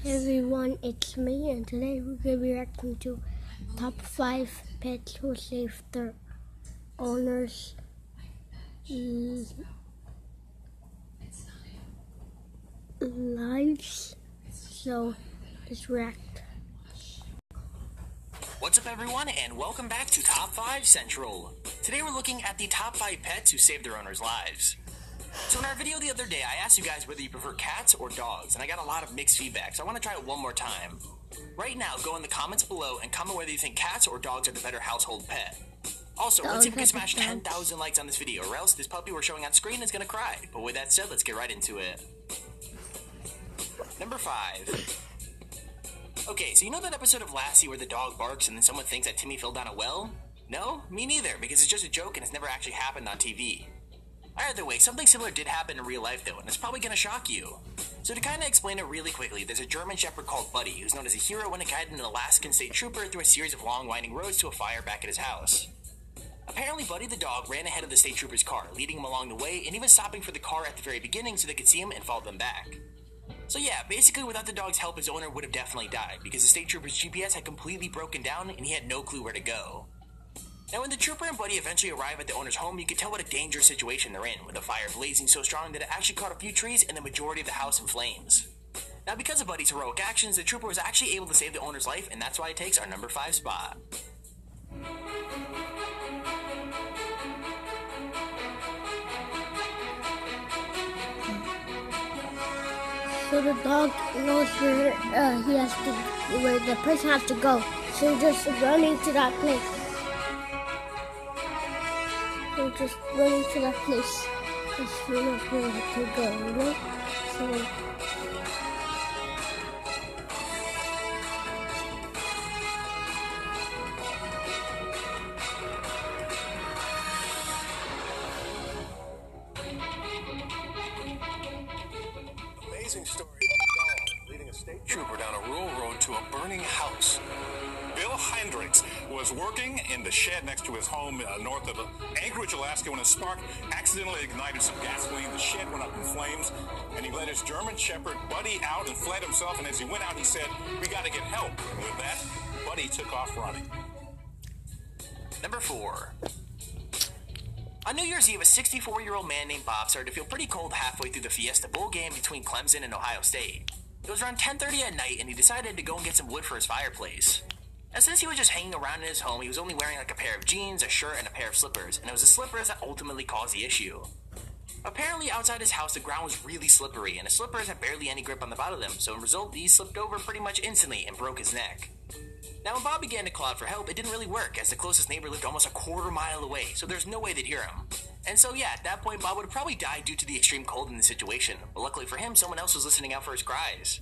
Everyone, it's me, and today we're going to be reacting to top 5 pets who saved their owners' lives. So, let's react. What's up, everyone, and welcome back to Top 5 Central. Today we're looking at the top 5 pets who saved their owners' lives. So in our video the other day, I asked you guys whether you prefer cats or dogs, and I got a lot of mixed feedback, so I want to try it one more time. Right now, go in the comments below and comment whether you think cats or dogs are the better household pet. Also, let's see if we can smash 10,000 likes on this video, or else this puppy we're showing on screen is gonna cry. But with that said, let's get right into it. Number 5. Okay, so you know that episode of Lassie where the dog barks and then someone thinks that Timmy fell down a well? No? Me neither, because it's just a joke and it's never actually happened on TV. Either way, something similar did happen in real life though, and it's probably gonna shock you. So to kinda explain it really quickly, there's a German Shepherd called Buddy, who's known as a hero when it guided an Alaskan state trooper through a series of long winding roads to a fire back at his house. Apparently Buddy the dog ran ahead of the state trooper's car, leading him along the way and even stopping for the car at the very beginning so they could see him and follow them back. So yeah, basically without the dog's help his owner would have definitely died, because the state trooper's GPS had completely broken down and he had no clue where to go. Now when the trooper and Buddy eventually arrive at the owner's home, you can tell what a dangerous situation they're in, with the fire blazing so strong that it actually caught a few trees and the majority of the house in flames. Now because of Buddy's heroic actions, the trooper was actually able to save the owner's life, and that's why it takes our number 5 spot. So the dog knows where the person has to go. So just running to that place. So just running to that place. Just running where to go, you know? So Amazing story of a dog leading a state trooper down a rural road to a burning house. Bill Hendricks was working in the shed next to his home north of Anchorage, Alaska, when a spark accidentally ignited some gasoline. The shed went up in flames, and he let his German Shepherd Buddy out and fled himself. And as he went out, he said, "We got to get help." And with that, Buddy took off running. Number 4. On New Year's Eve, a 64-year-old man named Bob started to feel pretty cold halfway through the Fiesta Bowl game between Clemson and Ohio State. It was around 10:30 at night, and he decided to go and get some wood for his fireplace. Now, since he was just hanging around in his home, he was only wearing like a pair of jeans, a shirt, and a pair of slippers, and it was the slippers that ultimately caused the issue. Apparently, outside his house, the ground was really slippery, and his slippers had barely any grip on the bottom of them, so in result, he slipped over pretty much instantly and broke his neck. Now, when Bob began to call out for help, it didn't really work, as the closest neighbor lived almost a quarter mile away, so there's no way they'd hear him. And so yeah, at that point, Bob would have probably died due to the extreme cold in the situation, but luckily for him, someone else was listening out for his cries.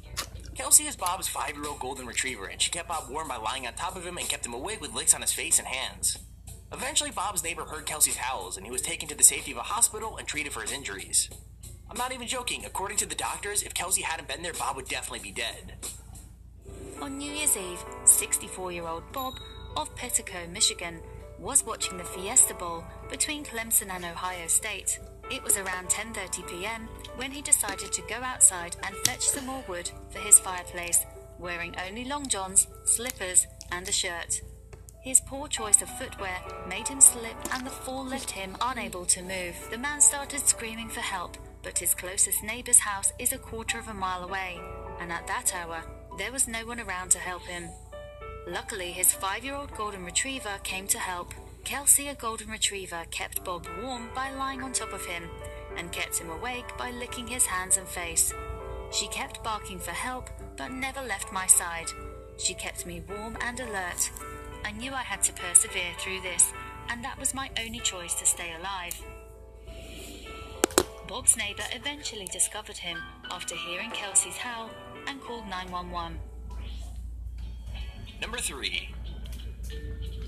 Kelsey is Bob's 5-year-old golden retriever, and she kept Bob warm by lying on top of him and kept him awake with licks on his face and hands. Eventually, Bob's neighbor heard Kelsey's howls, and he was taken to the safety of a hospital and treated for his injuries. I'm not even joking, according to the doctors, if Kelsey hadn't been there, Bob would definitely be dead. On New Year's Eve, 64-year-old Bob of Petico, Michigan, was watching the Fiesta Bowl between Clemson and Ohio State. It was around 10:30 p.m. when he decided to go outside and fetch some more wood for his fireplace, wearing only long johns, slippers, and a shirt. His poor choice of footwear made him slip, and the fall left him unable to move. The man started screaming for help, but his closest neighbor's house is a quarter of a mile away, and at that hour, there was no one around to help him. Luckily, his 5-year-old golden retriever came to help. Kelsey, a golden retriever, kept Bob warm by lying on top of him, and kept him awake by licking his hands and face. She kept barking for help, but never left my side. She kept me warm and alert. I knew I had to persevere through this, and that was my only choice to stay alive. Bob's neighbor eventually discovered him after hearing Kelsey's howl and called 911. Number 3.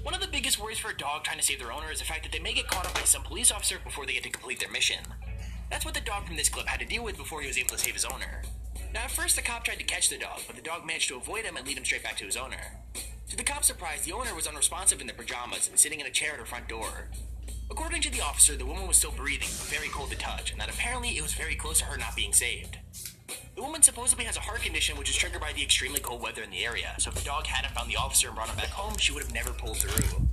One of the biggest worries for a dog trying to save their owner is the fact that they may get caught up by some police officer before they get to complete their mission. That's what the dog from this clip had to deal with before he was able to save his owner. Now at first the cop tried to catch the dog, but the dog managed to avoid him and lead him straight back to his owner. To the cop's surprise, the owner was unresponsive in their pajamas and sitting in a chair at her front door. According to the officer, the woman was still breathing, but very cold to touch, and that apparently it was very close to her not being saved. The woman supposedly has a heart condition which is triggered by the extremely cold weather in the area, so if the dog hadn't found the officer and brought him back home, she would have never pulled through.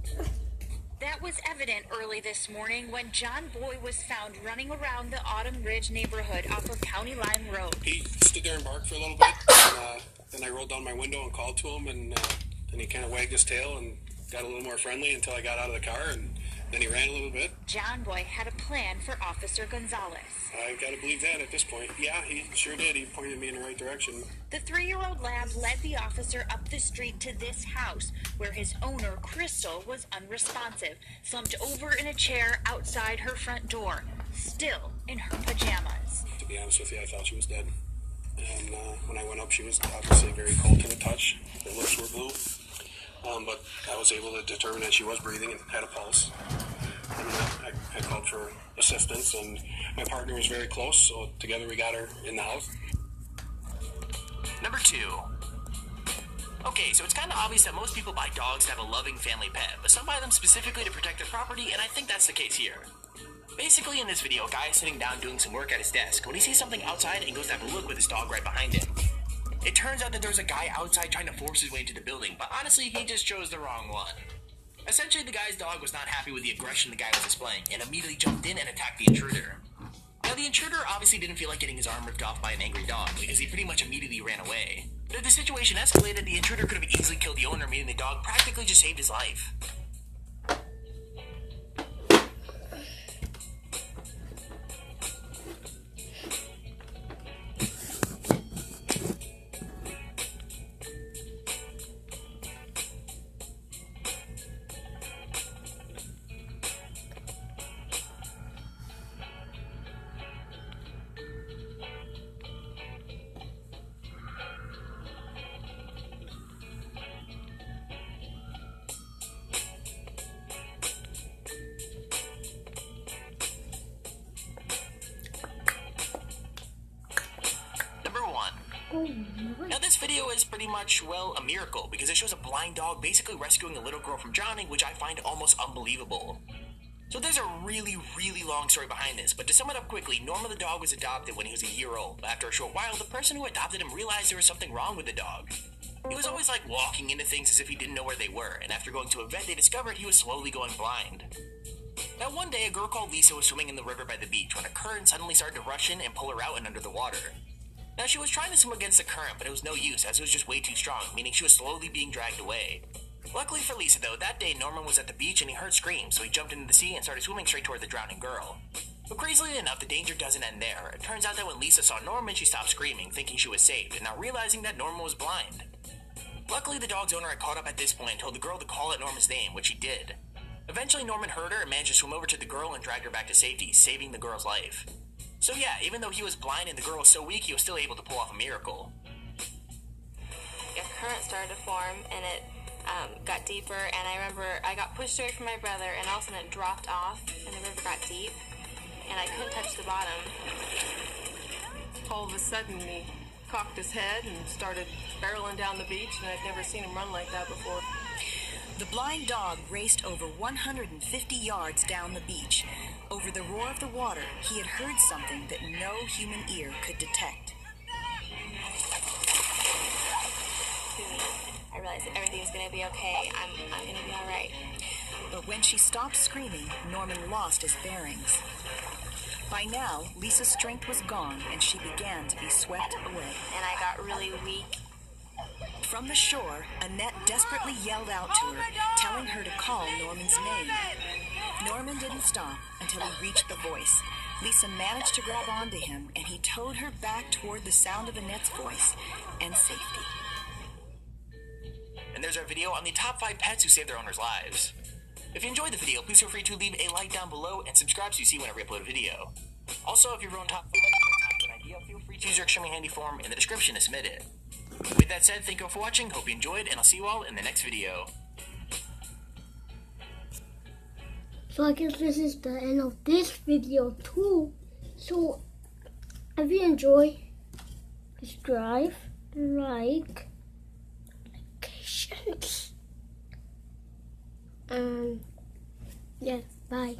That was evident early this morning when John Boy was found running around the Autumn Ridge neighborhood off of County Line Road. He stood there and barked for a little bit, and then I rolled down my window and called to him, and then he kind of wagged his tail and got a little more friendly until I got out of the car, and then he ran a little bit. John Boy had a plan for Officer Gonzalez. I gotta believe that at this point. Yeah, he sure did. He pointed me in the right direction. The 3-year-old lad led the officer up the street to this house, where his owner, Crystal, was unresponsive, slumped over in a chair outside her front door, still in her pajamas. To be honest with you, I thought she was dead. And when I went up, she was obviously very cold to the touch. Her lips were blue. But I was able to determine that she was breathing and had a pulse. And I called for assistance, and my partner was very close, so together we got her in the house. Number 2. Okay, so it's kind of obvious that most people buy dogs to have a loving family pet, but some buy them specifically to protect their property, and I think that's the case here. Basically, in this video, a guy is sitting down doing some work at his desk when he sees something outside and goes to have a look with his dog right behind him. It turns out that there's a guy outside trying to force his way into the building, but honestly, he just chose the wrong one. Essentially, the guy's dog was not happy with the aggression the guy was displaying, and immediately jumped in and attacked the intruder. Now, the intruder obviously didn't feel like getting his arm ripped off by an angry dog, because he pretty much immediately ran away. But if the situation escalated, the intruder could have easily killed the owner, meaning the dog practically just saved his life. Now this video is pretty much, well, a miracle, because it shows a blind dog basically rescuing a little girl from drowning, which I find almost unbelievable. So there's a really, really long story behind this, but to sum it up quickly, Norma the dog was adopted when he was a year old. After a short while, the person who adopted him realized there was something wrong with the dog. He was always like walking into things as if he didn't know where they were, and after going to a vet, they discovered he was slowly going blind. Now one day, a girl called Lisa was swimming in the river by the beach when a current suddenly started to rush in and pull her out and under the water. Now, she was trying to swim against the current, but it was no use, as it was just way too strong, meaning she was slowly being dragged away. Luckily for Lisa, though, that day Norman was at the beach and he heard screams, so he jumped into the sea and started swimming straight toward the drowning girl. But crazily enough, the danger doesn't end there. It turns out that when Lisa saw Norman, she stopped screaming, thinking she was saved, and now realizing that Norman was blind. Luckily, the dog's owner had caught up at this point and told the girl to call out Norman's name, which she did. Eventually, Norman heard her and managed to swim over to the girl and drag her back to safety, saving the girl's life. So yeah, even though he was blind and the girl was so weak, he was still able to pull off a miracle. A current started to form, and it got deeper, and I remember I got pushed away from my brother, and all of a sudden it dropped off, and the river got deep, and I couldn't touch the bottom. All of a sudden, he cocked his head and started barreling down the beach, and I'd never seen him run like that before. The blind dog raced over 150 yards down the beach. Over the roar of the water, he had heard something that no human ear could detect. I realized that everything's going to be okay. I'm going to be all right. But when she stopped screaming, Norman lost his bearings. By now, Lisa's strength was gone, and she began to be swept away. And I got really weak. From the shore, Annette desperately yelled out to her, telling her to call Norman's name. Norman didn't stop until he reached the voice. Lisa managed to grab onto him, and he towed her back toward the sound of Annette's voice and safety. And there's our video on the top 5 pets who saved their owners' lives. If you enjoyed the video, please feel free to leave a like down below and subscribe so you see whenever we upload a video. Also, if you have your own top 5 or an idea, feel free to use your extremely handy form in the description to submit it. With that said, thank you all for watching, hope you enjoyed, and I'll see you all in the next video. So I guess this is the end of this video too. So if you enjoy, subscribe, like, notifications, yeah, bye.